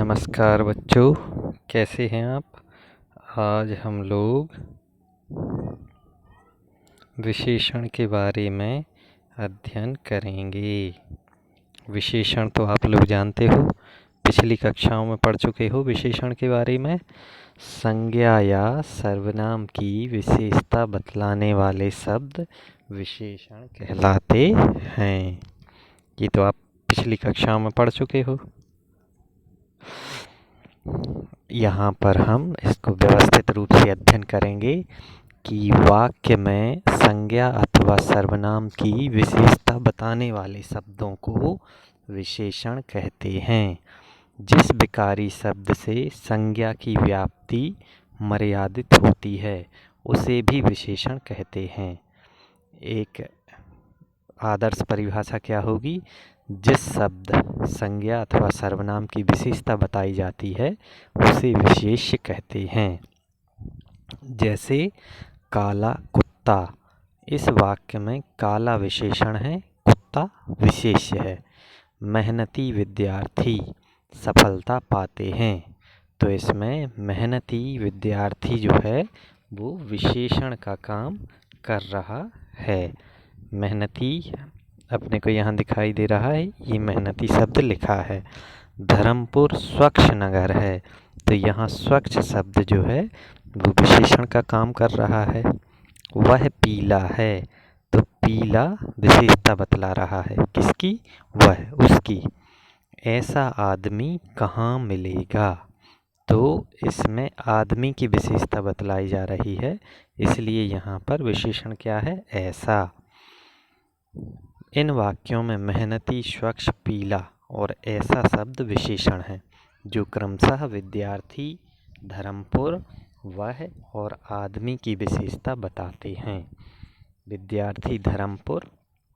नमस्कार बच्चों, कैसे हैं आप। आज हम लोग विशेषण के बारे में अध्ययन करेंगे। विशेषण तो आप लोग जानते हो, पिछली कक्षाओं में पढ़ चुके हो विशेषण के बारे में। संज्ञा या सर्वनाम की विशेषता बतलाने वाले शब्द विशेषण कहलाते हैं। ये तो आप पिछली कक्षाओं में पढ़ चुके हो। यहाँ पर हम इसको व्यवस्थित रूप से अध्ययन करेंगे कि वाक्य में संज्ञा अथवा सर्वनाम की विशेषता बताने वाले शब्दों को विशेषण कहते हैं। जिस विकारी शब्द से संज्ञा की व्याप्ति मर्यादित होती है उसे भी विशेषण कहते हैं। एक आदर्श परिभाषा क्या होगी? जिस शब्द संज्ञा अथवा सर्वनाम की विशेषता बताई जाती है उसे विशेष्य कहते हैं। जैसे काला कुत्ता, इस वाक्य में काला विशेषण है, कुत्ता विशेष्य है। मेहनती विद्यार्थी सफलता पाते हैं, तो इसमें मेहनती विद्यार्थी जो है वो विशेषण का काम कर रहा है। मेहनती अपने को यहाँ दिखाई दे रहा है, ये मेहनती शब्द लिखा है। धर्मपुर स्वच्छ नगर है, तो यहाँ स्वच्छ शब्द जो है वो विशेषण का काम कर रहा है। वह पीला है, तो पीला विशेषता बतला रहा है। किसकी? वह, उसकी। ऐसा आदमी कहाँ मिलेगा, तो इसमें आदमी की विशेषता बतलाई जा रही है, इसलिए यहाँ पर विशेषण क्या है? ऐसा। इन वाक्यों में मेहनती, स्वच्छ, पीला और ऐसा शब्द विशेषण हैं, जो क्रमशः विद्यार्थी, धर्मपुर, वह और आदमी की विशेषता बताते हैं। विद्यार्थी, धर्मपुर,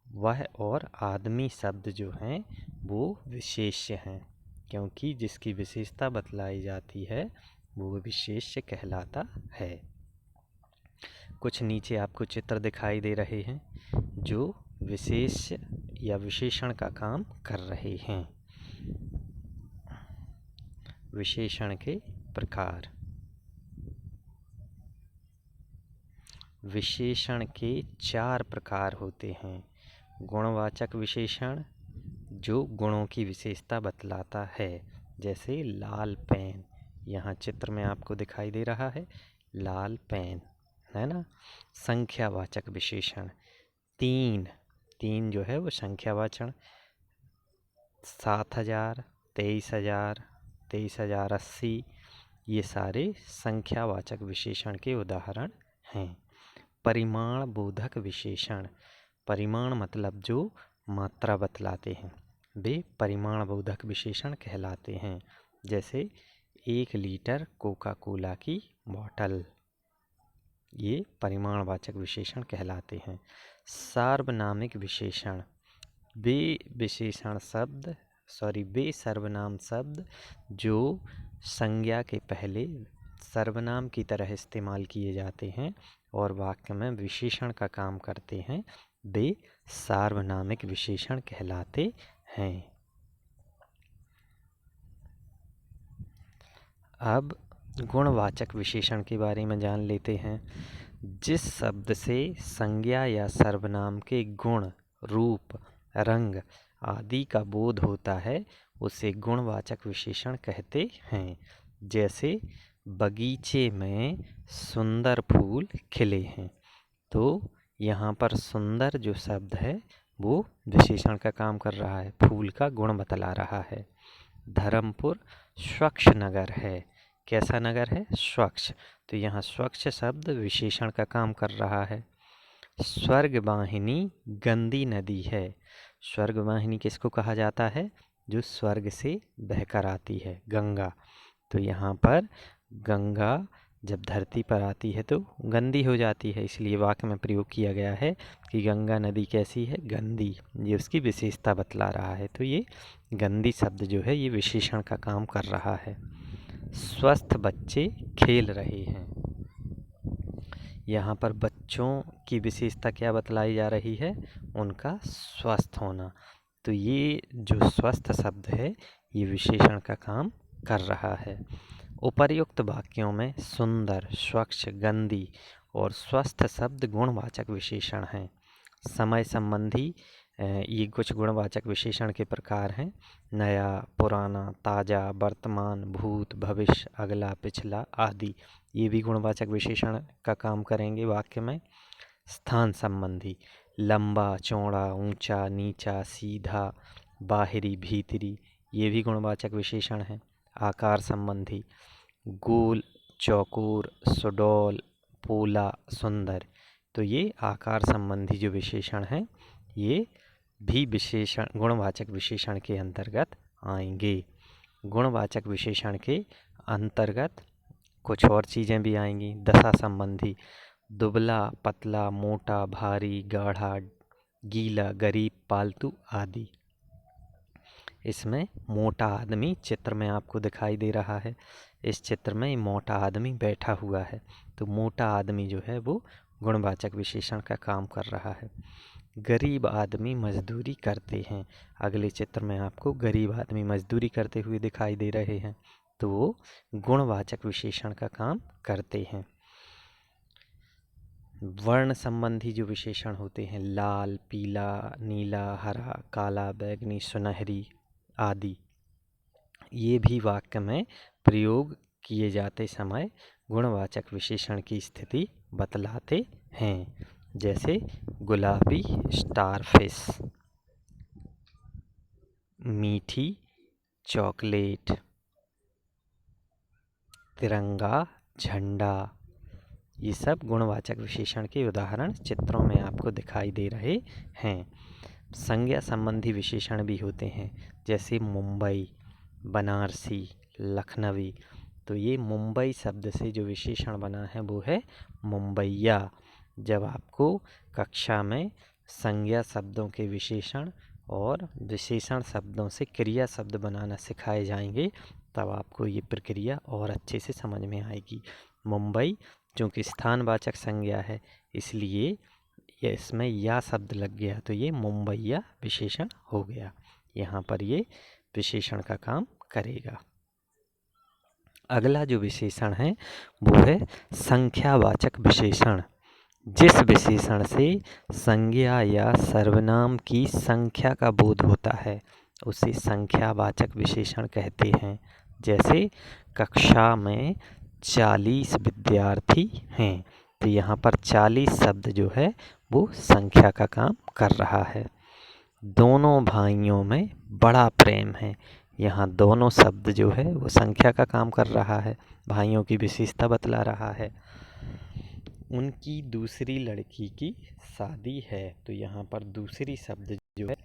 वह और आदमी शब्द जो हैं वो विशेष्य हैं, क्योंकि जिसकी विशेषता बतलाई जाती है वो विशेष्य कहलाता है। कुछ नीचे आपको चित्र दिखाई दे रहे हैं जो विशेष्य या विशेषण का काम कर रहे हैं। विशेषण के प्रकार। विशेषण के 4 प्रकार होते हैं। गुणवाचक विशेषण, जो गुणों की विशेषता बतलाता है, जैसे लाल पेन, यहाँ चित्र में आपको दिखाई दे रहा है लाल पेन, है ना। संख्यावाचक विशेषण, 3 जो है वो संख्यावाचक, 7000, 23,000, 23,080, ये सारे संख्यावाचक विशेषण के उदाहरण हैं। परिमाण बोधक विशेषण, परिमाण मतलब जो मात्रा बतलाते हैं, वे परिमाण बोधक विशेषण कहलाते हैं। जैसे 1 लीटर कोका कोला की बोतल, ये परिमाणवाचक विशेषण कहलाते हैं। सार्वनामिक विशेषण, वे सर्वनाम शब्द जो संज्ञा के पहले सर्वनाम की तरह इस्तेमाल किए जाते हैं और वाक्य में विशेषण का काम करते हैं, वे सार्वनामिक विशेषण कहलाते हैं। अब गुणवाचक विशेषण के बारे में जान लेते हैं। जिस शब्द से संज्ञा या सर्वनाम के गुण, रूप, रंग आदि का बोध होता है उसे गुणवाचक विशेषण कहते हैं। जैसे बगीचे में सुंदर फूल खिले हैं, तो यहाँ पर सुंदर जो शब्द है वो विशेषण का काम कर रहा है, फूल का गुण बतला रहा है। धर्मपुर स्वच्छ नगर है, कैसा नगर है? स्वच्छ, तो यहाँ स्वच्छ शब्द विशेषण का काम कर रहा है। स्वर्गवाहिनी गंदी नदी है, स्वर्गवाहिनी किसको कहा जाता है? जो स्वर्ग से बहकर आती है, गंगा। तो यहाँ पर गंगा जब धरती पर आती है तो गंदी हो जाती है, इसलिए वाक्य में प्रयोग किया गया है कि गंगा नदी कैसी है? गंदी, ये उसकी विशेषता बतला रहा है। तो ये गंदी शब्द जो है ये विशेषण का काम कर रहा है। स्वस्थ बच्चे खेल रहे हैं, यहाँ पर बच्चों की विशेषता क्या बतलाई जा रही है? उनका स्वस्थ होना। तो ये जो स्वस्थ शब्द है ये विशेषण का काम कर रहा है। उपर्युक्त वाक्यों में सुंदर, स्वच्छ, गंदी और स्वस्थ शब्द गुणवाचक विशेषण हैं। समय संबंधी ये कुछ गुणवाचक विशेषण के प्रकार हैं। नया, पुराना, ताज़ा, वर्तमान, भूत, भविष्य, अगला, पिछला आदि ये भी गुणवाचक विशेषण का काम करेंगे वाक्य में। स्थान संबंधी लंबा, चौड़ा, ऊंचा, नीचा, सीधा, बाहरी, भीतरी ये भी गुणवाचक विशेषण हैं। आकार संबंधी गोल, चौकोर, सुडौल, पोला, सुंदर तो ये आकार संबंधी जो विशेषण हैं ये भी विशेषण गुणवाचक विशेषण के अंतर्गत आएंगे। गुणवाचक विशेषण के अंतर्गत कुछ और चीज़ें भी आएंगी। दशा संबंधी दुबला, पतला, मोटा, भारी, गाढ़ा, गीला, गरीब, पालतू आदि। इसमें मोटा आदमी चित्र में आपको दिखाई दे रहा है। इस चित्र में मोटा आदमी बैठा हुआ है तो मोटा आदमी जो है वो गुणवाचक विशेषण का काम कर रहा है। गरीब आदमी मजदूरी करते हैं। अगले चित्र में आपको गरीब आदमी मजदूरी करते हुए दिखाई दे रहे हैं तो वो गुणवाचक विशेषण का काम करते हैं। वर्ण संबंधी जो विशेषण होते हैं लाल, पीला, नीला, हरा, काला, बैंगनी, सुनहरी आदि ये भी वाक्य में प्रयोग किए जाते समय गुणवाचक विशेषण की स्थिति बतलाते हैं। जैसे गुलाबी, स्टारफिश, मीठी, चॉकलेट, तिरंगा, झंडा ये सब गुणवाचक विशेषण के उदाहरण चित्रों में आपको दिखाई दे रहे हैं। संज्ञा संबंधी विशेषण भी होते हैं जैसे मुंबई, बनारसी, लखनवी तो ये मुंबई शब्द से जो विशेषण बना है वो है मुंबईया। जब आपको कक्षा में संज्ञा शब्दों के विशेषण और विशेषण शब्दों से क्रिया शब्द बनाना सिखाए जाएंगे तब आपको ये प्रक्रिया और अच्छे से समझ में आएगी। मुंबई चूँकि स्थानवाचक संज्ञा है इसलिए ये इसमें या शब्द लग गया तो ये मुंबईया विशेषण हो गया। यहाँ पर ये विशेषण का काम करेगा। अगला जो विशेषण है वो है संख्यावाचक विशेषण। जिस विशेषण से संज्ञा या सर्वनाम की संख्या का बोध होता है उसे संख्यावाचक विशेषण कहते हैं। जैसे कक्षा में 40 विद्यार्थी हैं तो यहाँ पर 40 शब्द जो है वो संख्या का काम कर रहा है। दोनों भाइयों में बड़ा प्रेम है, यहाँ दोनों शब्द जो है वो संख्या का काम कर रहा है, भाइयों की विशेषता बतला रहा है। उनकी दूसरी लड़की की शादी है तो यहाँ पर दूसरी शब्द जो है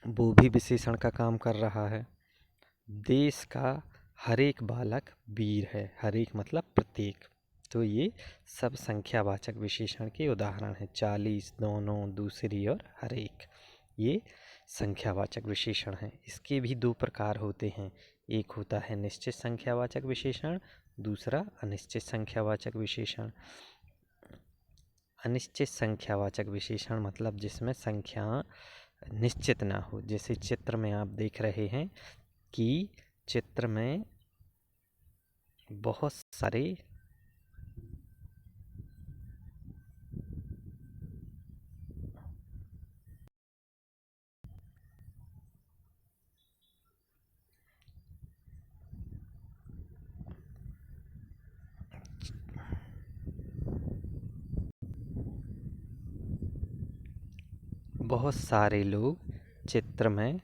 वो भी विशेषण का काम कर रहा है। देश का हर एक बालक वीर है, हर एक मतलब प्रत्येक तो ये सब संख्यावाचक विशेषण के उदाहरण हैं। 40, दोनों, दूसरी और हर एक ये संख्यावाचक विशेषण हैं। इसके भी दो प्रकार होते हैं, एक होता है निश्चित संख्यावाचक विशेषण, दूसरा अनिश्चित संख्यावाचक विशेषण। अनिश्चित संख्यावाचक विशेषण मतलब जिसमें संख्या निश्चित ना हो। जैसे चित्र में आप देख रहे हैं कि चित्र में बहुत सारे लोग चित्र में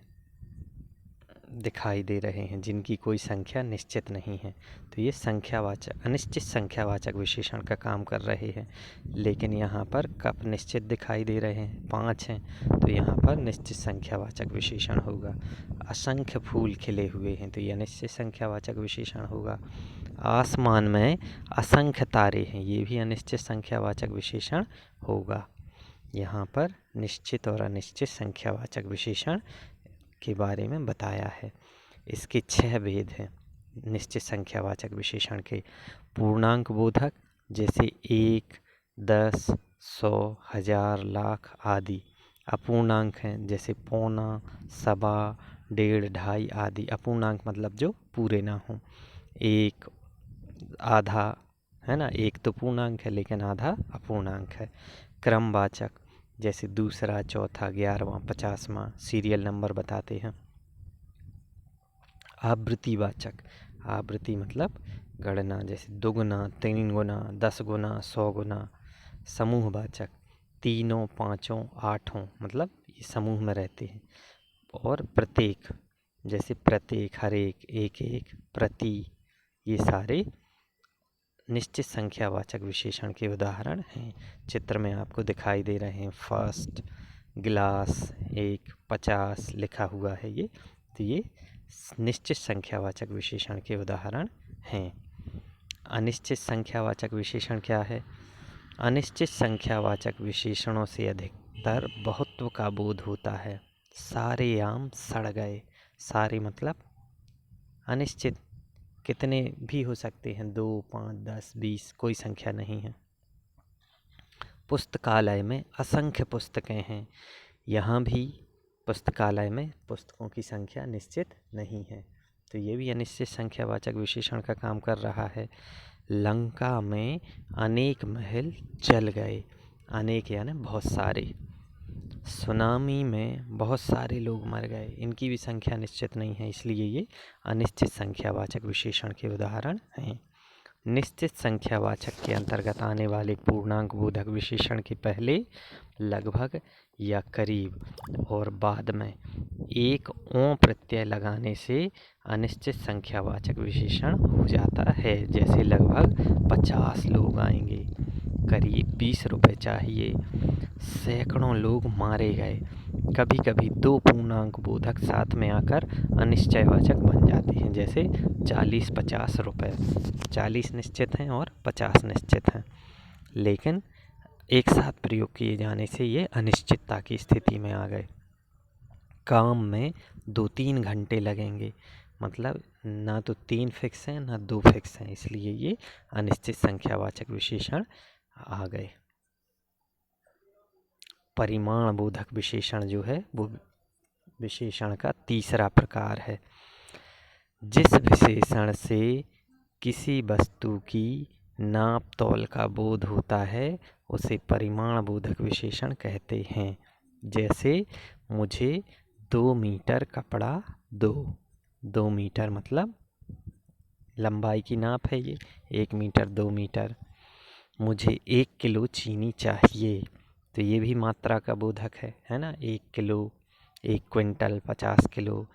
दिखाई दे रहे हैं जिनकी कोई संख्या निश्चित नहीं है तो ये संख्यावाचक अनिश्चित संख्यावाचक विशेषण का काम कर रहे हैं। लेकिन यहाँ पर कप निश्चित दिखाई दे रहे हैं, 5 हैं तो यहाँ पर निश्चित संख्यावाचक विशेषण होगा। असंख्य फूल खिले हुए हैं तो ये अनिश्चित संख्यावाचक विशेषण होगा। आसमान में असंख्य तारे हैं ये भी अनिश्चित संख्यावाचक विशेषण होगा। यहाँ पर निश्चित और अनिश्चित संख्यावाचक विशेषण के बारे में बताया है। इसके 6 भेद हैं निश्चित संख्यावाचक विशेषण के। पूर्णांक बोधक जैसे 1, 10, 100, 1000, लाख आदि। अपूर्णांक हैं जैसे पौना, सवा, डेढ़, ढाई आदि। अपूर्णांक मतलब जो पूरे ना हों। एक, आधा, है ना, एक तो पूर्णांक है लेकिन आधा अपूर्णांक है। क्रमवाचक जैसे दूसरा, चौथा, 11वां, 50वां सीरियल नंबर बताते हैं। आवृत्तिवाचक, आवृत्ति मतलब गणना, जैसे दुगुना, 3 गुना, 10 गुना, 100 गुना। समूहवाचक तीनों, पाँचों, आठों मतलब ये समूह में रहते हैं। और प्रत्येक जैसे प्रत्येक, हर एक, एक एक, प्रति, ये सारे निश्चित संख्यावाचक विशेषण के उदाहरण हैं। चित्र में आपको दिखाई दे रहे हैं फर्स्ट, गिलास, एक, 50 लिखा हुआ है ये, तो ये निश्चित संख्यावाचक विशेषण के उदाहरण हैं। अनिश्चित संख्यावाचक विशेषण क्या है? अनिश्चित संख्यावाचक विशेषणों से अधिकतर बहुत्व का बोध होता है। सारे आम सड़ गए। सारे मतलब अनिश्चित, कितने भी हो सकते हैं, 2, 5, 10, 20, कोई संख्या नहीं है। पुस्तकालय में असंख्य पुस्तकें हैं। यहाँ भी पुस्तकालय में पुस्तकों की संख्या निश्चित नहीं है, तो ये भी अनिश्चित संख्यावाचक विशेषण का काम कर रहा है। लंका में अनेक महल जल गए। अनेक यानी बहुत सारे। सुनामी में बहुत सारे लोग मर गए। इनकी भी संख्या निश्चित नहीं है, इसलिए ये अनिश्चित संख्यावाचक विशेषण के उदाहरण हैं। निश्चित संख्यावाचक के अंतर्गत आने वाले पूर्णांक बोधक विशेषण के पहले लगभग या करीब और बाद में एक ओ प्रत्यय लगाने से अनिश्चित संख्यावाचक विशेषण हो जाता है। जैसे लगभग 50 लोग आएंगे, करीब 20 रुपए चाहिए, सैकड़ों लोग मारे गए। कभी कभी दो पूर्णांक बोधक साथ में आकर अनिश्चयवाचक बन जाते हैं, जैसे 40, 50 रुपए। 40 निश्चित हैं और 50 निश्चित हैं, लेकिन एक साथ प्रयोग किए जाने से ये अनिश्चितता की स्थिति में आ गए। काम में 2-3 घंटे लगेंगे, मतलब ना तो 3 फिक्स हैं ना 2 फिक्स हैं, इसलिए ये अनिश्चित संख्यावाचक विशेषण आ गए। परिमाण बोधक विशेषण जो है वो विशेषण का तीसरा प्रकार है। जिस विशेषण से किसी वस्तु की नाप तौल का बोध होता है उसे परिमाण बोधक विशेषण कहते हैं। जैसे मुझे 2 मीटर कपड़ा दो। 2 मीटर मतलब लंबाई की नाप है ये, 1 मीटर, 2 मीटर। मुझे 1 किलो चीनी चाहिए, तो ये भी मात्रा का बोधक है ना। 1 किलो, 1 क्विंटल, 50 किलो।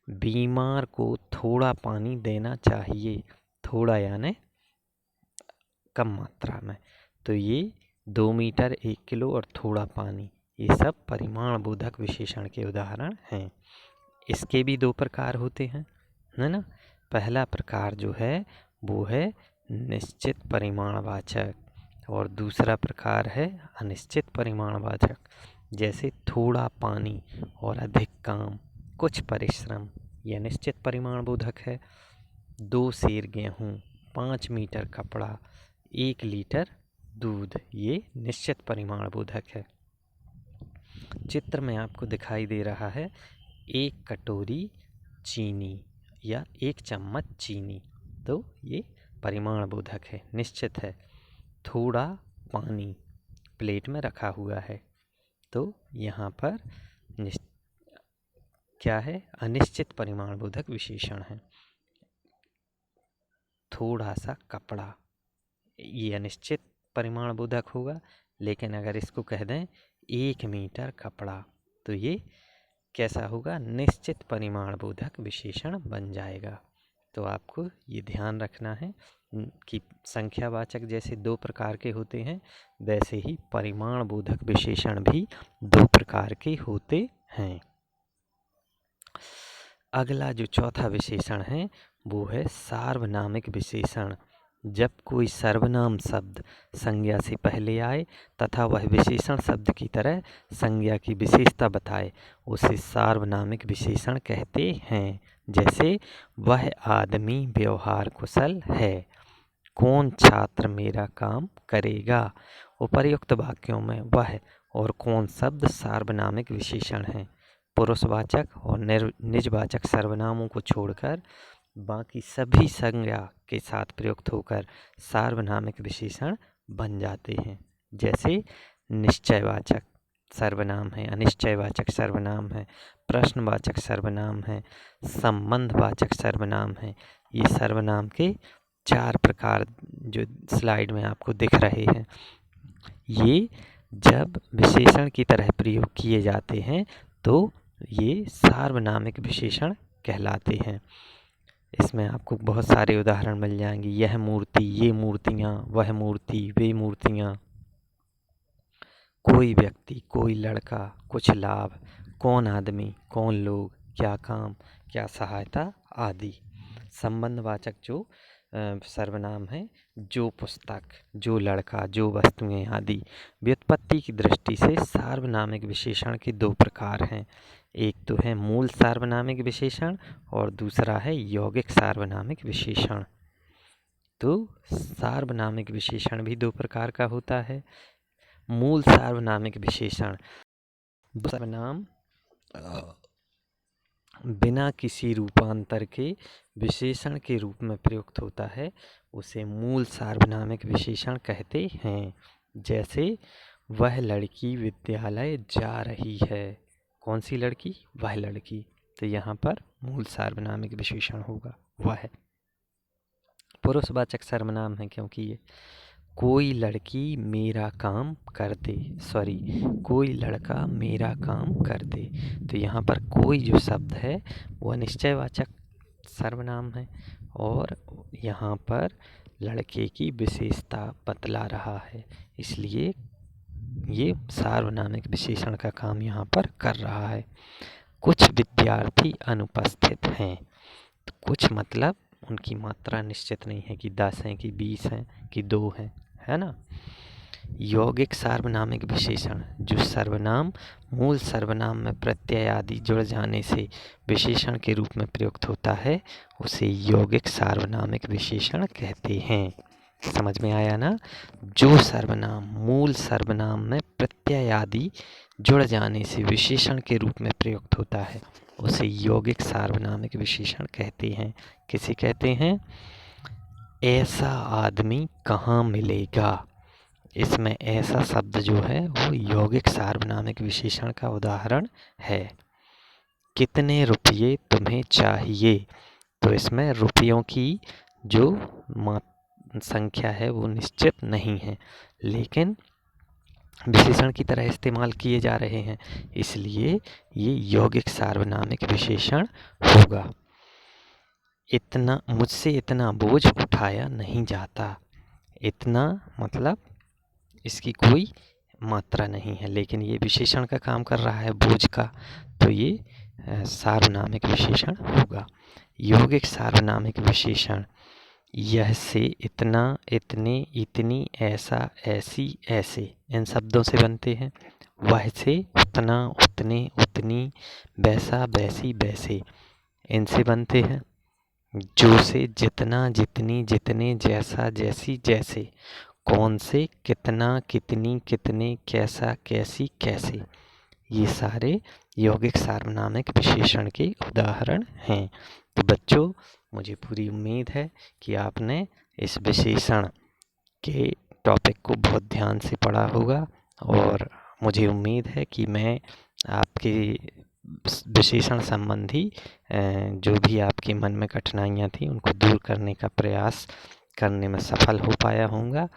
बीमार को थोड़ा पानी देना चाहिए। थोड़ा यानी कम मात्रा में, तो ये 2 मीटर, 1 किलो और थोड़ा पानी, ये सब परिमाण बोधक विशेषण के उदाहरण हैं। इसके भी 2 प्रकार होते हैं, है ना। पहला प्रकार जो है वो है निश्चित परिमाणवाचक और दूसरा प्रकार है अनिश्चित परिमाणवाचक। जैसे थोड़ा पानी और अधिक काम, कुछ परिश्रम, यह निश्चित परिमाण बोधक है। 2 सेर गेहूँ, 5 मीटर कपड़ा, 1 लीटर दूध, ये निश्चित परिमाण बोधक है। चित्र में आपको दिखाई दे रहा है 1 कटोरी चीनी या 1 चम्मच चीनी, तो ये परिमाण बोधक है, निश्चित है। थोड़ा पानी प्लेट में रखा हुआ है, तो यहाँ पर क्या है, अनिश्चित परिमाण बोधक विशेषण है। थोड़ा सा कपड़ा, ये अनिश्चित परिमाण बोधक होगा, लेकिन अगर इसको कह दें 1 मीटर कपड़ा, तो ये कैसा होगा, निश्चित परिमाण बोधक विशेषण बन जाएगा। तो आपको ये ध्यान रखना है कि संख्यावाचक जैसे 2 प्रकार के होते हैं, वैसे ही परिमाण बोधक विशेषण भी 2 प्रकार के होते हैं। अगला जो चौथा विशेषण है वो है सार्वनामिक विशेषण। जब कोई सर्वनाम शब्द संज्ञा से पहले आए तथा वह विशेषण शब्द की तरह संज्ञा की विशेषता बताए, उसे सार्वनामिक विशेषण कहते हैं। जैसे वह आदमी व्यवहार कुशल है, कौन छात्र मेरा काम करेगा। उपर्युक्त वाक्यों में वह और कौन शब्द सार्वनामिक विशेषण हैं। पुरुषवाचक और निजवाचक सर्वनामों को छोड़कर बाकी सभी संज्ञा के साथ प्रयुक्त होकर सार्वनामिक विशेषण बन जाते हैं। जैसे निश्चयवाचक सर्वनाम है, अनिश्चयवाचक सर्वनाम है, प्रश्नवाचक सर्वनाम है, संबंधवाचक सर्वनाम है। ये सर्वनाम के 4 प्रकार जो स्लाइड में आपको दिख रहे हैं, ये जब विशेषण की तरह प्रयोग किए जाते हैं तो ये सार्वनामिक विशेषण कहलाते हैं। इसमें आपको बहुत सारे उदाहरण मिल जाएंगे। यह मूर्ति, ये मूर्तियाँ, वह मूर्ति, वे मूर्तियाँ, कोई व्यक्ति, कोई लड़का, कुछ लाभ, कौन आदमी, कौन लोग, क्या काम, क्या सहायता आदि। संबंधवाचक जो सर्वनाम है, जो पुस्तक, जो लड़का, जो वस्तुएं आदि। व्युत्पत्ति की दृष्टि से सार्वनामिक विशेषण के 2 प्रकार हैं। एक तो है मूल सार्वनामिक विशेषण और दूसरा है यौगिक सार्वनामिक विशेषण। तो सार्वनामिक विशेषण भी 2 प्रकार का होता है। मूल सार्वनामिक विशेषण, सर्वनाम बिना किसी रूपांतर के विशेषण के रूप में प्रयुक्त होता है, उसे मूल सार्वनामिक विशेषण कहते हैं। जैसे वह लड़की विद्यालय जा रही है। कौन सी लड़की? वह लड़की। तो यहाँ पर मूल सार्वनामिक विशेषण होगा वह। पुरुषवाचक सर्वनाम है क्योंकि ये कोई लड़की मेरा काम कर दे, कोई लड़का मेरा काम कर दे। तो यहाँ पर कोई जो शब्द है वो निश्चयवाचक सर्वनाम है और यहाँ पर लड़के की विशेषता बतला रहा है, इसलिए ये सार्वनामिक विशेषण का काम यहाँ पर कर रहा है। कुछ विद्यार्थी अनुपस्थित हैं। तो कुछ मतलब उनकी मात्रा निश्चित नहीं है कि 10 हैं कि 20 हैं कि 2 हैं, है ना। यौगिक सार्वनामिक विशेषण, जो सर्वनाम मूल सर्वनाम में प्रत्यय आदि जुड़ जाने से विशेषण के रूप में प्रयुक्त होता है, उसे यौगिक सार्वनामिक विशेषण कहते हैं। समझ में आया ना। जो सर्वनाम मूल सर्वनाम में प्रत्यय आदि जुड़ जाने से विशेषण के रूप में प्रयुक्त होता है, उसे यौगिक सार्वनामिक विशेषण कहते हैं। किसे कहते हैं? ऐसा आदमी कहाँ मिलेगा। इसमें ऐसा शब्द जो है वो यौगिक सार्वनामिक विशेषण का उदाहरण है। कितने रुपये तुम्हें चाहिए। तो इसमें रुपयों की जो संख्या है वो निश्चित नहीं है, लेकिन विशेषण की तरह इस्तेमाल किए जा रहे हैं, इसलिए ये यौगिक सार्वनामिक विशेषण होगा। इतना मुझसे इतना बोझ उठाया नहीं जाता। इतना मतलब इसकी कोई मात्रा नहीं है, लेकिन ये विशेषण का काम कर रहा है बोझ का, तो ये सार्वनामिक विशेषण होगा। यौगिक सार्वनामिक विशेषण यह से, इतना, इतने, इतनी, ऐसा, ऐसी, ऐसे इन शब्दों से बनते हैं। वह से उतना, उतने, उतनी, वैसा, वैसी, वैसे इनसे बनते हैं। जो से जितना, जितनी, जितने, जैसा, जैसी, जैसे। कौन से कितना, कितनी, कितने, कैसा, कैसी, कैसे, ये सारे यौगिक सार्वनामिक विशेषण के उदाहरण हैं। तो बच्चों, मुझे पूरी उम्मीद है कि आपने इस विशेषण के टॉपिक को बहुत ध्यान से पढ़ा होगा, और मुझे उम्मीद है कि मैं आपके विशेषण संबंधी जो भी आपके मन में कठिनाइयाँ थी उनको दूर करने का प्रयास करने में सफल हो पाया होऊंगा,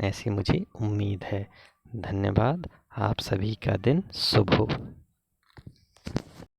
ऐसी मुझे उम्मीद है। धन्यवाद। आप सभी का दिन शुभ हो।